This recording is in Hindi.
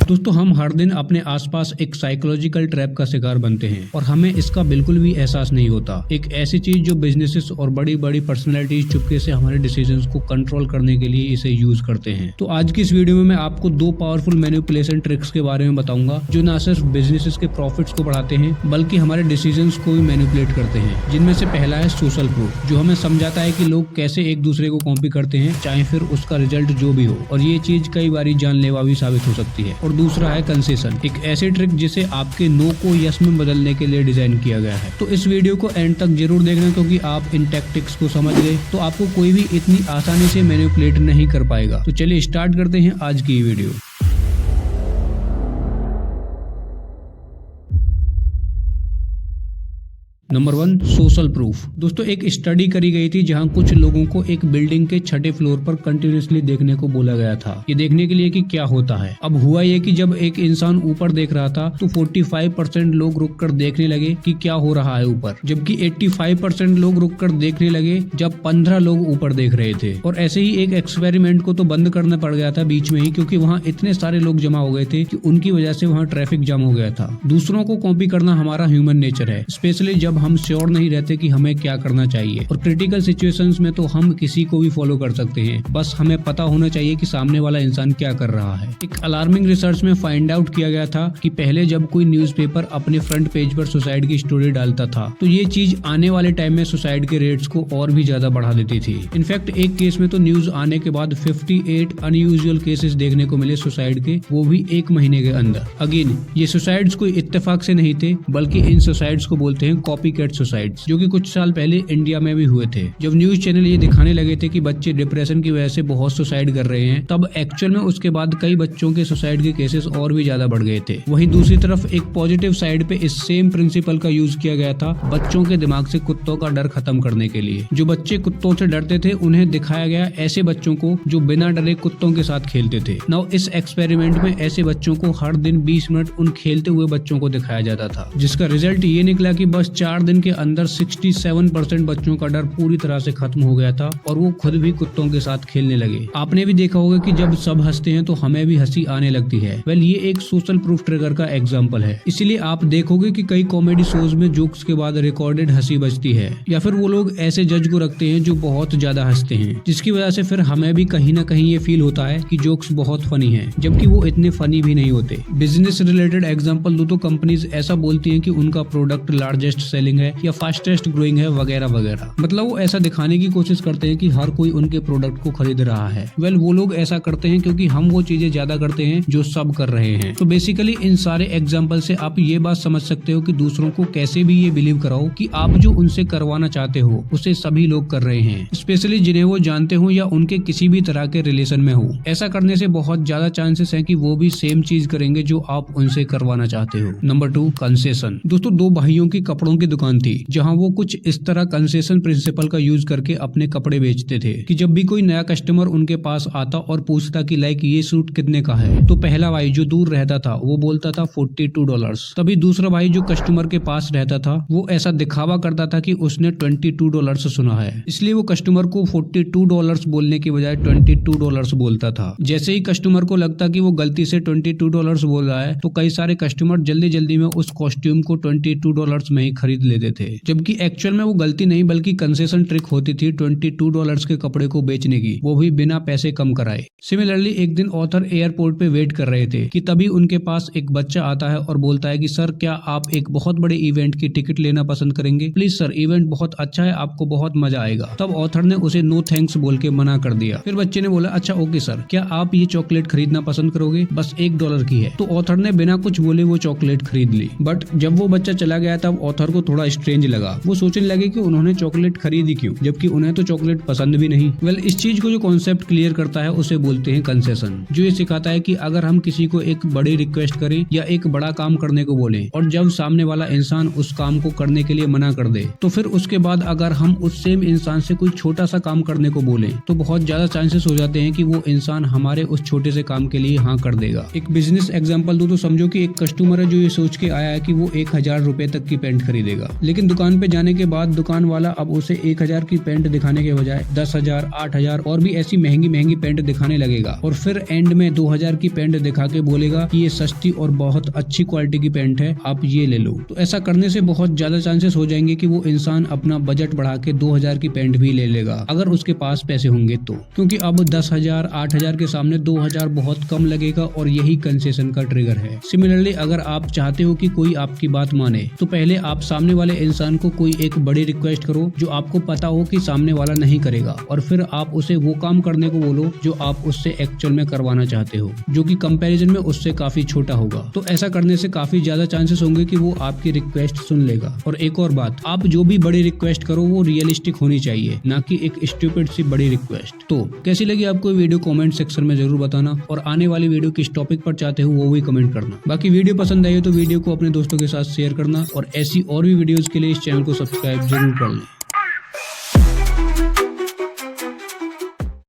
दोस्तों हम हर दिन अपने आसपास एक साइकोलॉजिकल ट्रैप का शिकार बनते हैं और हमें इसका बिल्कुल भी एहसास नहीं होता। एक ऐसी चीज जो बिजनेसेस और बड़ी बड़ी पर्सनैलिटीज चुपके से हमारे डिसीजंस को कंट्रोल करने के लिए इसे यूज करते हैं। तो आज की इस वीडियो में मैं आपको 2 पावरफुल मैनिपुलेशन ट्रिक्स के बारे में बताऊंगा जो न सिर्फ बिजनेसेस के प्रॉफिट्स को बढ़ाते हैं बल्कि हमारे डिसीजंस को भी मैनिपुलेट करते हैं। जिनमें से पहला है सोशल प्रूफ, जो हमें समझाता है कि लोग कैसे एक दूसरे को कॉपी करते हैं चाहे फिर उसका रिजल्ट जो भी हो, और ये चीज कई बार जानलेवा भी साबित हो सकती है। और दूसरा है कंसेशन, एक ऐसी ट्रिक जिसे आपके नो को यस में बदलने के लिए डिजाइन किया गया है। तो इस वीडियो को एंड तक जरूर देखना, क्योंकि आप इन टैक्टिक्स को समझ गए तो आपको कोई भी इतनी आसानी से मैनिपुलेट नहीं कर पाएगा। तो चलिए स्टार्ट करते हैं आज की वीडियो। Number 1, social proof. दोस्तों एक स्टडी करी गई थी जहां कुछ लोगों को एक बिल्डिंग के 6ठे फ्लोर पर कंटिन्यूसली देखने को बोला गया था, ये देखने के लिए कि क्या होता है। अब हुआ ये कि जब एक इंसान ऊपर देख रहा था तो 45% लोग रुककर देखने लगे कि क्या हो रहा है ऊपर, जबकि 85% लोग रुककर देखने लगे जब 15 लोग ऊपर देख रहे थे। और ऐसे ही एक एक्सपेरिमेंट को तो बंद करना पड़ गया था बीच में ही, क्योंकि वहाँ इतने सारे लोग जमा हो गए थे कि उनकी वजह से वहाँ ट्रैफिक जाम हो गया था। दूसरों को कॉपी करना हमारा ह्यूमन नेचर है, स्पेशली जब हम श्योर नहीं रहते कि हमें क्या करना चाहिए। और क्रिटिकल सिचुएशंस में तो हम किसी को भी फॉलो कर सकते हैं, बस हमें पता होना चाहिए कि सामने वाला इंसान क्या कर रहा है। एक अलार्मिंग रिसर्च में फाइंड आउट किया गया था कि पहले जब कोई न्यूज़पेपर अपने फ्रंट पेज पर सुसाइड की स्टोरी डालता था तो ये चीज आने वाले टाइम में सुसाइड के रेट्स को और भी ज्यादा बढ़ा देती थी। इनफैक्ट एक केस में तो न्यूज आने के बाद 58 अनयूजुअल केसेस देखने को मिले सुसाइड के, वो भी 1 महीने के अंदर। अगेन ये सुसाइड्स कोई इत्तेफाक से नहीं थे, बल्कि इन सुसाइड्स को बोलते हैं कॉपी कैट सुसाइड्स, जो कि कुछ साल पहले इंडिया में भी हुए थे। जब न्यूज चैनल ये दिखाने लगे थे कि बच्चे डिप्रेशन की वजह से बहुत सुसाइड कर रहे हैं, तब एक्चुअल में उसके बाद कई बच्चों के सुसाइड के केसेस और भी ज्यादा बढ़ गए थे। वहीं दूसरी तरफ एक पॉजिटिव साइड पे इस सेम प्रिंसिपल का यूज किया गया था बच्चों के दिमाग से कुत्तों का डर खत्म करने के लिए। जो बच्चे कुत्तों से डरते थे उन्हें दिखाया गया ऐसे बच्चों को जो बिना डरे कुत्तों के साथ खेलते थे। नाउ इस एक्सपेरिमेंट में ऐसे बच्चों को हर दिन 20 मिनट उन खेलते हुए बच्चों को दिखाया जाता था, जिसका रिजल्ट ये निकला कि बस 4 दिन के अंदर 67% बच्चों का डर पूरी तरह से खत्म हो गया था और वो खुद भी कुत्तों के साथ खेलने लगे। आपने भी देखा होगा कि जब सब हंसते हैं तो हमें भी हंसी आने लगती है। वेल ये एक सोशल प्रूफ ट्रिगर का एग्जांपल है। इसीलिए आप देखोगे कि कई कॉमेडी शोज में जोक्स के बाद रिकॉर्डेड हंसी बजती है, या फिर वो लोग ऐसे जज को रखते हैं जो बहुत ज्यादा हंसते हैं, जिसकी वजह से फिर हमें भी कहीं ना कहीं ये फील होता है कि जोक्स बहुत फनी है, जबकि वो इतने फनी भी नहीं होते। बिजनेस रिलेटेड एग्जाम्पल दो तो कंपनीज ऐसा बोलती है कि उनका प्रोडक्ट लार्जेस्ट सेलिंग है या फास्टेस्ट ग्रोइंग है वगैरह वगैरह। मतलब वो ऐसा दिखाने की कोशिश करते हैं कि हर कोई उनके प्रोडक्ट को खरीद रहा है। वेल वो लोग ऐसा करते हैं क्योंकि हम वो चीजें ज्यादा करते हैं जो सब कर रहे हैं। तो बेसिकली इन सारे एग्जांपल से आप ये बात समझ सकते हो कि दूसरों को कैसे भी ये बिलीव कराओ कि आप जो उनसे करवाना चाहते हो उसे सभी लोग कर रहे हैं, स्पेशली जिन्हें वो जानते हो या उनके किसी भी तरह के रिलेशन में हो। ऐसा करने से बहुत ज्यादा चांसेस है कि वो भी सेम चीज करेंगे जो आप उनसे करवाना चाहते हो। Number 2, concession. दोस्तों 2 भाइयों की कपड़ों की दुकान थी जहाँ वो कुछ इस तरह कंसेशन प्रिंसिपल का यूज करके अपने कपड़े बेचते थे कि जब भी कोई नया कस्टमर उनके पास आता और पूछता कि लाइक ये सूट कितने का है, तो पहला भाई जो दूर रहता था वो बोलता था $42। तभी दूसरा भाई जो कस्टमर के पास रहता था वो ऐसा दिखावा करता था कि उसने $22 सुना है, इसलिए वो कस्टमर को $42 बोलने की बजाय $22 बोलता था। जैसे ही कस्टमर को लगता कि वो गलती से $22 बोल रहा है तो कई सारे कस्टमर जल्दी जल्दी में उस कॉस्ट्यूम को $22 में ही खरीद लेते थे, जबकि एक्चुअल में वो गलती नहीं बल्कि कंसेशन ट्रिक होती थी $22 के कपड़े को बेचने की, वो भी बिना पैसे कम कराए। सिमिलरली एक दिन ऑथर एयरपोर्ट पे वेट कर रहे थे कि तभी उनके पास एक बच्चा आता है और बोलता है कि सर क्या आप एक बहुत बड़े इवेंट की टिकट लेना पसंद करेंगे? प्लीज सर, इवेंट बहुत अच्छा है, आपको बहुत मजा आएगा। तब ऑथर ने उसे नो थैंक्स बोल के मना कर दिया। फिर बच्चे ने बोला अच्छा ओके सर, क्या आप ये चॉकलेट खरीदना पसंद करोगे? बस $1 की है। तो ऑथर ने बिना कुछ बोले वो चॉकलेट खरीद ली। बट जब वो बच्चा चला गया तब ऑथर को थोड़ा स्ट्रेंज लगा। वो सोचने लगे कि उन्होंने चॉकलेट खरीदी क्यों, जबकि उन्हें तो चॉकलेट पसंद भी नहीं। वेल इस चीज को जो कॉन्सेप्ट क्लियर करता है उसे बोलते हैं कंसेशन, जो ये सिखाता है कि अगर हम किसी को एक बड़ी रिक्वेस्ट करें या एक बड़ा काम करने को बोलें और जब सामने वाला इंसान उस काम को करने के लिए मना कर दे, तो फिर उसके बाद अगर हम उस सेम इंसान से कोई छोटा सा काम करने को बोलें तो बहुत ज्यादा चांसेस हो जाते हैं कि वो इंसान हमारे उस छोटे से काम के लिए हाँ कर देगा। एक बिजनेस एग्जांपल दो तो समझो कि एक कस्टमर है जो ये सोच के आया है कि वो 1000 रुपए तक की पेंट खरीदेगा, जाएगा। लेकिन दुकान पे जाने के बाद दुकान वाला अब उसे 1000 की पैंट दिखाने के बजाय 10,000, 8,000 और भी ऐसी महंगी महंगी पैंट दिखाने लगेगा और फिर एंड में 2000 की पैंट दिखा के बोलेगा कि ये सस्ती और बहुत अच्छी क्वालिटी की पैंट है, आप ये ले लो। तो ऐसा करने से बहुत ज्यादा चांसेस हो जाएंगे कि वो इंसान अपना बजट बढ़ा के 2000 की पैंट भी ले लेगा, अगर उसके पास पैसे होंगे तो। क्योंकि अब 10,000, 8,000 के सामने 2000 बहुत कम लगेगा और यही कंसेशन का ट्रिगर है। सिमिलरली अगर आप चाहते हो कि कोई आपकी बात माने तो पहले आप सामने वाले इंसान को कोई एक बड़ी रिक्वेस्ट करो जो आपको पता हो कि सामने वाला नहीं करेगा, और फिर आप उसे वो काम करने को बोलो जो आप उससे एक्चुअल में करवाना चाहते हो, जो कि कंपैरिजन में उससे काफी छोटा होगा। तो ऐसा करने से काफी ज्यादा चांसेस होंगे कि वो आपकी रिक्वेस्ट सुन लेगा। और एक और बात, आप जो भी बड़ी रिक्वेस्ट करो वो रियलिस्टिक होनी चाहिए, ना कि एक स्टूपिड सी बड़ी रिक्वेस्ट। तो कैसी लगी आपको वीडियो कमेंट सेक्शन में जरूर बताना, और आने वाली वीडियो किस टॉपिक पर चाहते हो वो भी कमेंट करना। बाकी वीडियो पसंद आई हो तो वीडियो को अपने दोस्तों के साथ शेयर करना, और ऐसी और भी वीडियोस के लिए इस चैनल को सब्सक्राइब जरूर कर लें।